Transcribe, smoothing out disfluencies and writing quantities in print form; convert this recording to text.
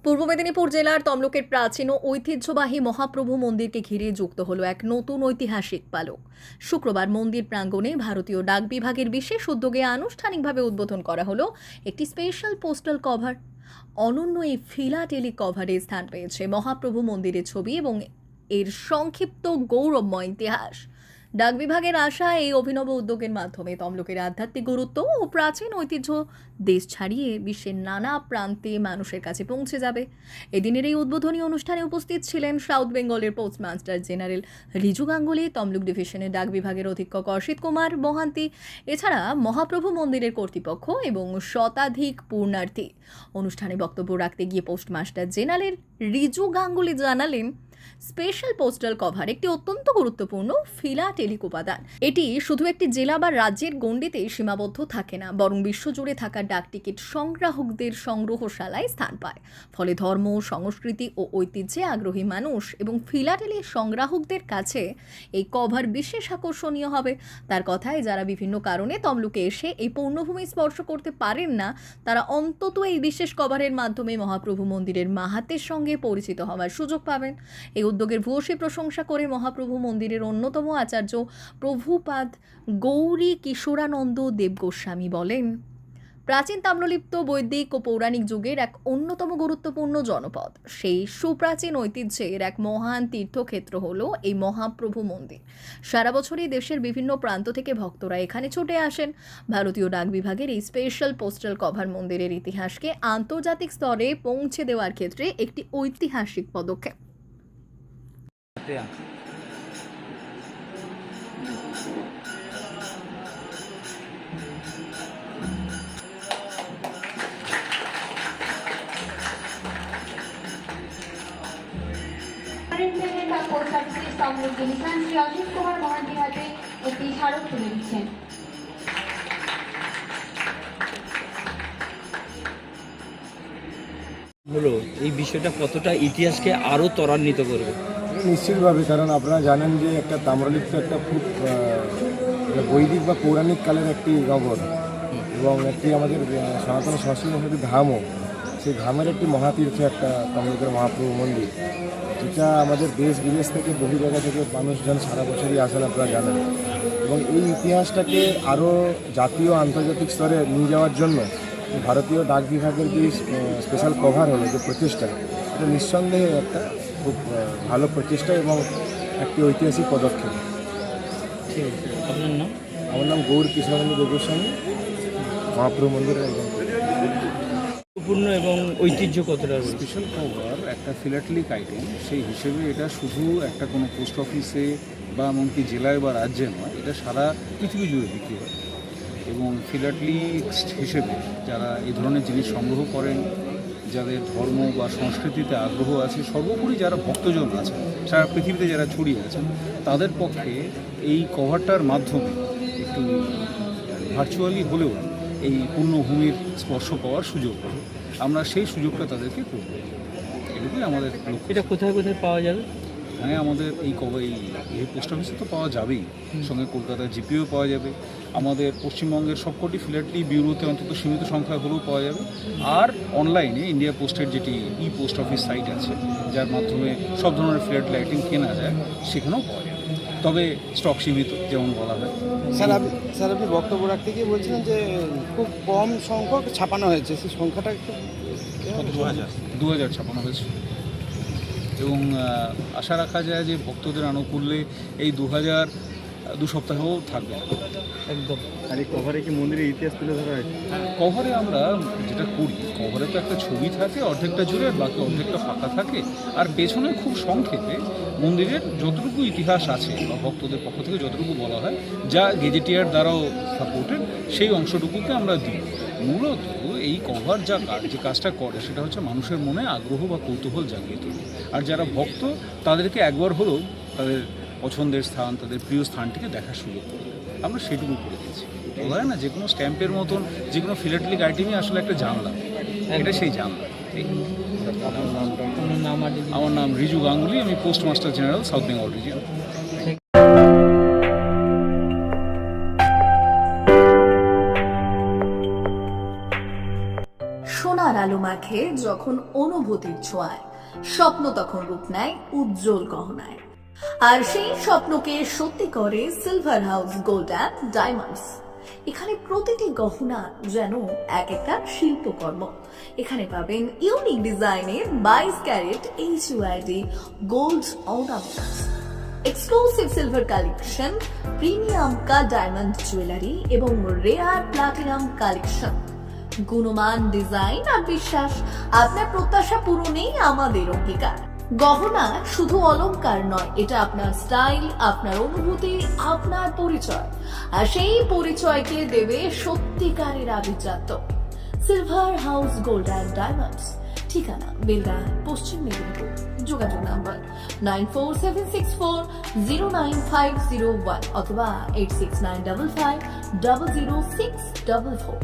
পূর্ব মেদিনীপুর জেলার তমলুকের প্রাচীন ও ঐতিহ্যবাহী মহাপ্রভু মন্দিরকে ঘিরে যুক্ত হলো এক নতুন ঐতিহাসিক পালক। শুক্রবার মন্দির প্রাঙ্গণে ভারতীয় ডাক বিভাগের বিশেষ উদ্যোগে আনুষ্ঠানিকভাবে উদ্বোধন করা হলো একটি স্পেশাল পোস্টাল কভার। অনন্য এই ফিলাটেলিক কভারে স্থান পেয়েছে মহাপ্রভু মন্দিরের ছবি এবং এর সংক্ষিপ্ত গৌরবময় ইতিহাস। ডাক বিভাগের আশা, এই অভিনব উদ্যোগের মাধ্যমে তমলুকের আধ্যাত্মিক গুরুত্ব ও প্রাচীন ঐতিহ্য দেশ ছাড়িয়ে বিশ্বের নানা প্রান্তে মানুষের কাছে পৌঁছে যাবে। এদিনের এই উদ্বোধনী অনুষ্ঠানে উপস্থিত ছিলেন সাউথ বেঙ্গলের পোস্টমাস্টার জেনারেল রিজু গাঙ্গুলি, তমলুক ডিভিশনের ডাক বিভাগের অধীক্ষক অসিত কুমার মহান্তি, এছাড়া মহাপ্রভু মন্দিরের কর্তৃপক্ষ এবং শতাধিক পূর্ণার্থী। অনুষ্ঠানে বক্তব্য রাখতে গিয়ে পোস্টমাস্টার জেনারেল রিজু গাঙ্গুলি জানালেন, স্পেশাল পোস্টাল কভার একটি অত্যন্ত গুরুত্বপূর্ণ ফিলাটেলিক উপাদান। এটি শুধু একটি জেলা বা রাজ্যের গণ্ডিতে সীমাবদ্ধ থাকে না, বরং বিশ্বজুড়ে থাকা ডাক টিকিট সংগ্রাহকদের সংগ্রহশালায় স্থান পায়। ফলে ধর্ম, সংস্কৃতি ও ঐতিহ্যে আগ্রহী মানুষ এবং ফিলাটেলি সংগ্রাহকদের কাছে এই কভার বিশেষ আকর্ষণীয় হবে। তার কথায়, যারা বিভিন্ন কারণে তমলুকে এসে এই পূর্ণভূমি স্পর্শ করতে পারেন না, তারা অন্তত এই বিশেষ কভারের মাধ্যমে মহাপ্রভু মন্দিরের মাহাত্ম্যের সঙ্গে পরিচিত হওয়ার সুযোগ পাবেন। এই উদ্যোগের ভূয়সী প্রশংসা করে মহাপ্রভু মন্দিরের অন্যতম আচার্য প্রভুপাদ গৌরী কিশোরানন্দ দেব গোস্বামী বলেন, প্রাচীন তাম্রলিপ্ত বৈদিক ও পৌরাণিক যুগের এক অন্যতম গুরুত্বপূর্ণ জনপদ, সেই সুপ্রাচীন ঐতিহ্যের এক মহান তীর্থক্ষেত্র হলো এই মহাপ্রভু মন্দির। সারা বছরই দেশের বিভিন্ন প্রান্ত থেকে ভক্তরা এখানে ছুটে আসেন। ভারতীয় ডাক বিভাগের এই স্পেশাল পোস্টাল কভার মন্দিরের ইতিহাসকে আন্তর্জাতিক স্তরে পৌঁছে দেওয়ার ক্ষেত্রে একটি ঐতিহাসিক পদক্ষেপ। শ্রী অসিত কুমার মহান্তি হাতে একটি স্মারক তুলে দিচ্ছেন। হলো এই বিষয়টা কতটা ইতিহাসকে আরো ত্বরান্বিত করবে? নিশ্চিতভাবে, কারণ আপনারা জানেন যে একটা তাম্রলিপ্ত একটা খুব বৈদিক বা পৌরাণিক কালের একটি নগর এবং একটি আমাদের সনাতন সংস্কৃতির সাথে ধামও, সেই ধামের একটি মহাতীর্থ একটা তমলুকের মহাপ্রভু মন্দির, যেটা আমাদের দেশ বিদেশ থেকে বহু জায়গা থেকে মানুষজন সারা বছরই আসেন, আপনারা জানেন। এবং এই ইতিহাসটাকে আরও জাতীয় আন্তর্জাতিক স্তরে নিয়ে যাওয়ার জন্য ভারতীয় ডাক বিভাগের যে স্পেশাল কভার হলো যে প্রচেষ্টা, এটা নিঃসন্দেহে একটা খুব ভালো প্রচেষ্টা এবং একটি ঐতিহাসিক পদক্ষেপ। ঠিক আছে, আপনার নাম? আমার নাম গৌর কিশোরানন্দ দেব গোস্বামী, মহাপ্রভু মন্দিরের একজন। গুরুত্বপূর্ণ এবং ঐতিহ্য কতটা? স্পেশাল কভার একটা ফিলাটেলিক আইটেম, সেই হিসেবে এটা শুধু একটা কোনো পোস্ট অফিসে বা এমনকি জেলায় বা রাজ্যে নয়, এটা সারা পৃথিবী জুড়ে বিক্রি হয়। এবং ফিলাটেলিস্ট হিসেবে যারা এই ধরনের জিনিস সংগ্রহ করেন, যাদের ধর্ম বা সংস্কৃতিতে আগ্রহ আছে, সর্বোপরি যারা ভক্তজন আছেন সারা পৃথিবীতে যারা ছড়িয়ে আছেন, তাদের পক্ষে এই কভারটার মাধ্যমে একটু ভার্চুয়ালি হলেও এই পূর্ণভূমির স্পর্শ পাওয়ার সুযোগ হবে। আমরা সেই সুযোগটা তাদেরকে করব, এটুকুই আমাদের লক্ষ্য। এটা কোথায় কোথায় পাওয়া যাবে? হ্যাঁ, আমাদের এই পোস্ট অফিসে তো পাওয়া যাবেই, সঙ্গে কলকাতার জিপিও পাওয়া যাবে, আমাদের পশ্চিমবঙ্গের সবকটি ফিলাটেলি ব্যুরোতে অন্তত সীমিত সংখ্যা হলেও পাওয়া যাবে। আর অনলাইনে ইন্ডিয়া পোস্টের যেটি পোস্ট অফিস সাইট আছে, যার মাধ্যমে সব ধরনের ফিলাটেলি আইটেম কেনা যায়, সেখানেও পাওয়া যাবে, তবে স্টক সীমিত যেমন বলা হয়। স্যার আপনি বক্তব্য রাখতে গিয়ে বলছিলেন যে খুব কম সংখ্যক ছাপানো হয়েছে, সেই সংখ্যাটা একটু 2000 ছাপানো হয়েছে এবং আশা রাখা যায় যে ভক্তদের আনুকূল্যে এই 2 সপ্তাহেও থাকবে একদম। আর এই কভারে কি মন্দিরের ইতিহাস তুলে ধরা হয়েছে? কভারে আমরা যেটা করি, কভারে তো একটা ছবি থাকে অর্ধেকটা জুড়ে, বাকি অর্ধেকটা ফাঁকা থাকে, আর পেছনে খুব সংক্ষেপে মন্দিরের যতটুকু ইতিহাস আছে বা ভক্তদের পক্ষ থেকে যতটুকু বলা হয়, যা গেজেটিয়ার দ্বারাও সাপোর্টেড, সেই অংশটুকুকে আমরা দিই। মূলত এই কভার যে কাজটা করে, সেটা হচ্ছে মানুষের মনে আগ্রহ বা কৌতূহল জাগিয়ে তোলে। আর যারা ভক্ত, তাদেরকে একবার হলেও তাদের পছন্দের স্থান, তাদের প্রিয় স্থানটিকে দেখার সুযোগ করে দেয়। আমরা সেটুকু করে দিয়েছি। বলা হয় না, যে কোনো স্ট্যাম্পের মতন যে কোনো ফিলাটেলিক আইটেমই আসলে একটা জানলা, এটা সেই জানলা। আমার নাম রিজু গাঙ্গুলি, আমি postmaster general, south Bengal region. সোনার আলো আলো মাখে যখন অনুভূতির ছোঁয়ায়, স্বপ্ন তখন রূপ নেয় উজ্জ্বল গহনায়। আর সেই স্বপ্নকে সত্যি করে silver house gold and diamonds. এখানে প্রতিটি গহনা যেন এক একটা শিল্পকর্ম। এখানে পাবেন ইউনিক ডিজাইনের 22 carat HUID gold ornaments, exclusive silver collection, premium cut diamond jewellery এবং রেয়ার প্লাটিনাম কালেকশন। গুণমান ডিজাইন আর বিশ্বাস, আপনার প্রত্যাশা পূরণেই আমাদের অঙ্গীকার। গহনা শুধু অলংকার নয়, এটা আপনার স্টাইল, আপনার অনুভূতি, আপনার পরিচয়। আর সেই পরিচয়কে দেবে সত্যিকারের আভিজাত্য। Silver house gold and diamonds, ঠিকানা বেলদা, পশ্চিম মেদিনীপুর। যোগাযোগ নাম্বার 9476409501 অথবা 8695500644।